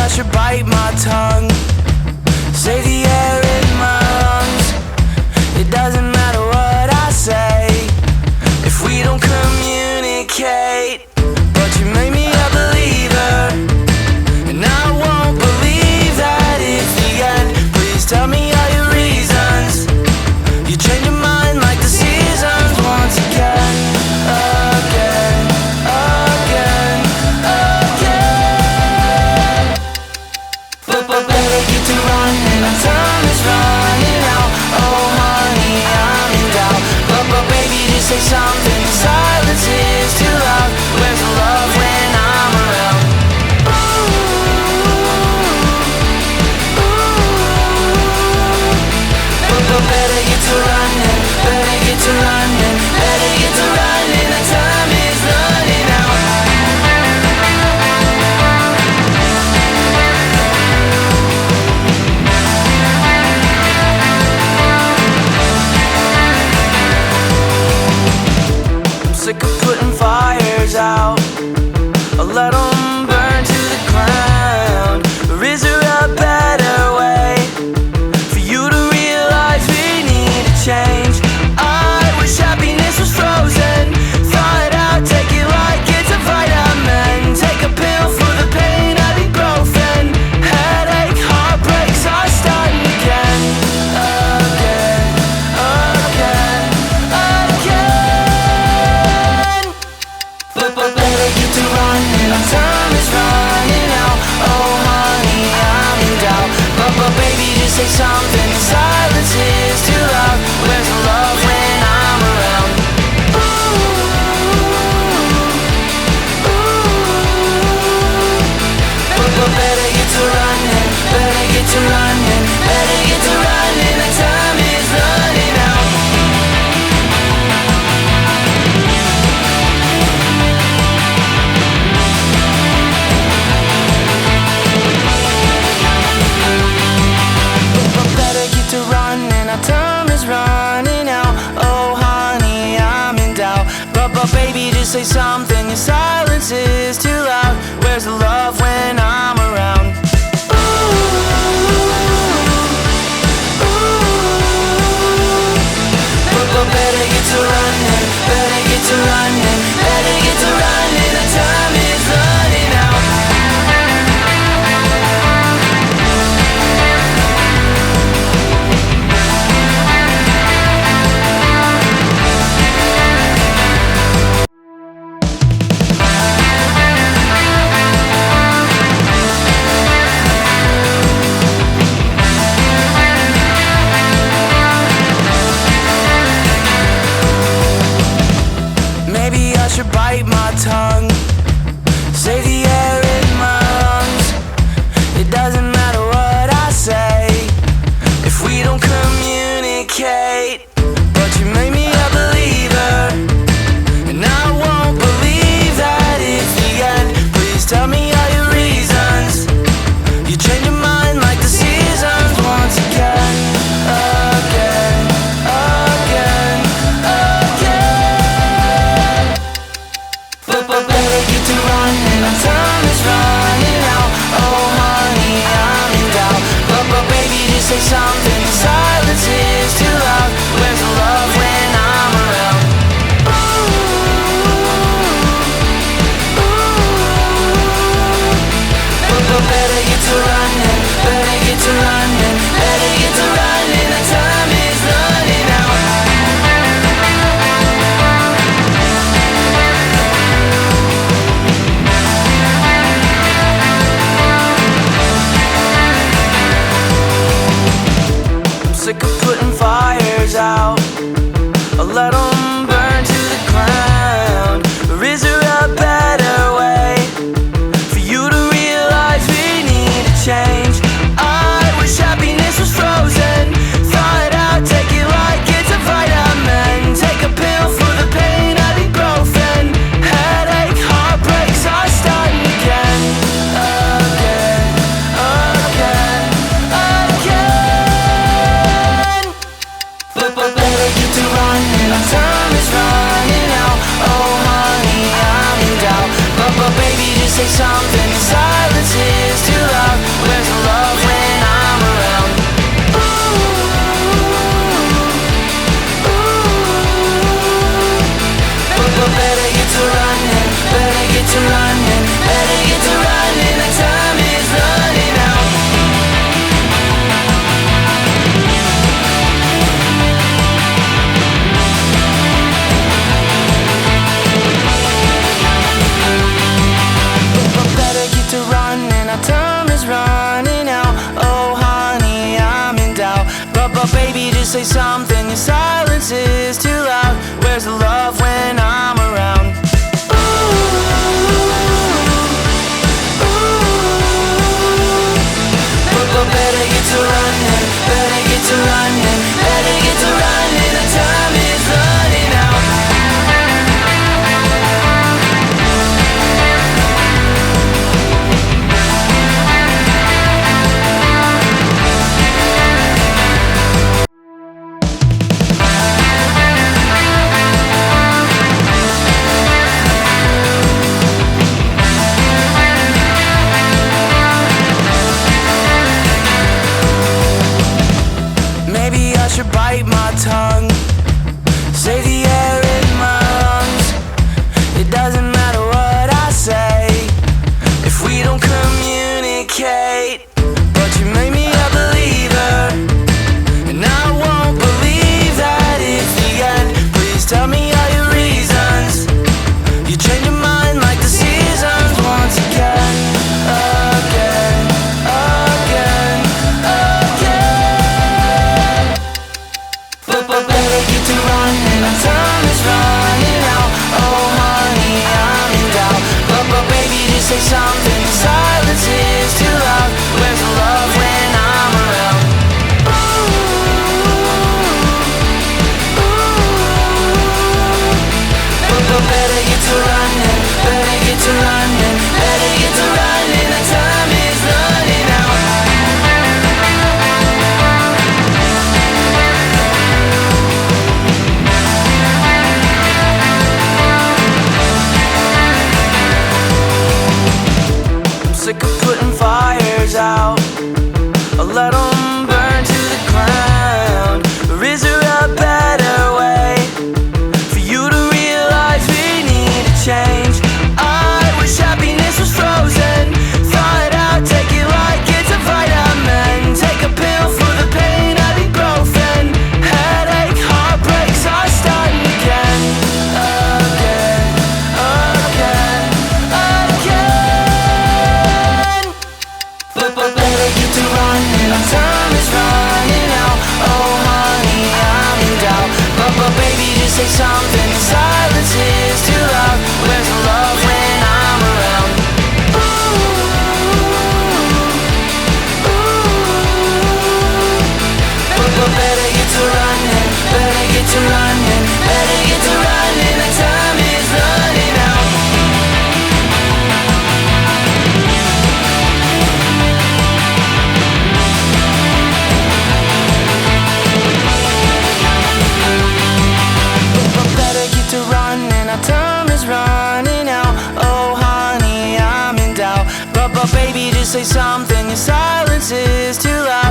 I should bite my tongue. Save the air in my lungs. It doesn't matter what I say if we don't communicate. But you made me a believer, and I won't believe that it's the end. Please tell me all your reasons. You change your mind like the seasons once again, again, again, again. But better get to running, our time is running out. Oh honey, I'm in doubt. But baby, just say something. Silence is too loud. Where's the love when I'm around? But better get to running, better get to running, better get to running. The time is running out. I'm sick of putting fires out. I'll let them burn to the ground. Or is there a better way for you to realize we need a change? I wish happiness was frozen. Thaw it out, take it like it's a vitamin. Take a pill for the pain, ibuprofen. Headache, heartbreaks are starting again, again, again, again. But better get to running, our time is running out. Oh honey, I'm in doubt. But baby, just say something. Silence is too loud. Where's the love when I'm around? But better get to running, better get to running, better get to running. The time is running out. But better get to running, our time is running out. Oh honey, I'm in doubt. But baby, just say something. Your silence is too loud. Where's the love when I'm around? But better get to running, better get to running, better get to running. The time is running out. Maybe I should bite my tongue. Save the air in my lungs. It doesn't matter what I say if we don't communicate. But you made me a believer, and I won't believe that it's the end. Please tell me all your reasons. You change your mind like the seasons once again, again, again, again. But better get to running, our time is running out. Oh honey, I'm in doubt. But baby, just say something. Silence is too loud. Where's the love when I'm around? But better get to running, better get to running, better get to running. The time is running out. just say something. Your silence is too loud. Where's the love when I'm around? Ooh, ooh. But better get to running, better get to running, better get to running. The time is running out. Maybe I should bite my tongue, save the air in my lungs. It doesn't matter what I say if we don't communicate. But you made me a believer, and I won't believe that it's the end. Please tell me all your reasons. You change your mind like the seasons once again, again, again, again. But better get to running, our time is running out. Oh honey, I'm in doubt. But baby, just say something. Silence is too loud. Where's the love when I'm around? Ooh, ooh. But better get to running, better get to running, better get to running. The time is running out. Sick of putting fires out. I'll let them burn to the ground. Or is there a better way for you to realize we need a change? I wish happiness was frozen. Thaw it out, take it like it's a vitamin. Take a pill for the pain, ibuprofen. Headache, heartbreaks are starting again, again, again, again. But better get to running, our time is running out. Oh honey, I'm in doubt. But baby, just say something. Silence is too loud. Where's the love when I'm around? Ooh, ooh. But better get to running, better get to running, better get to running. The time is running out. But better get to running, our time is running out. Oh honey, I'm in doubt. But baby, just say something. Your silence is too loud.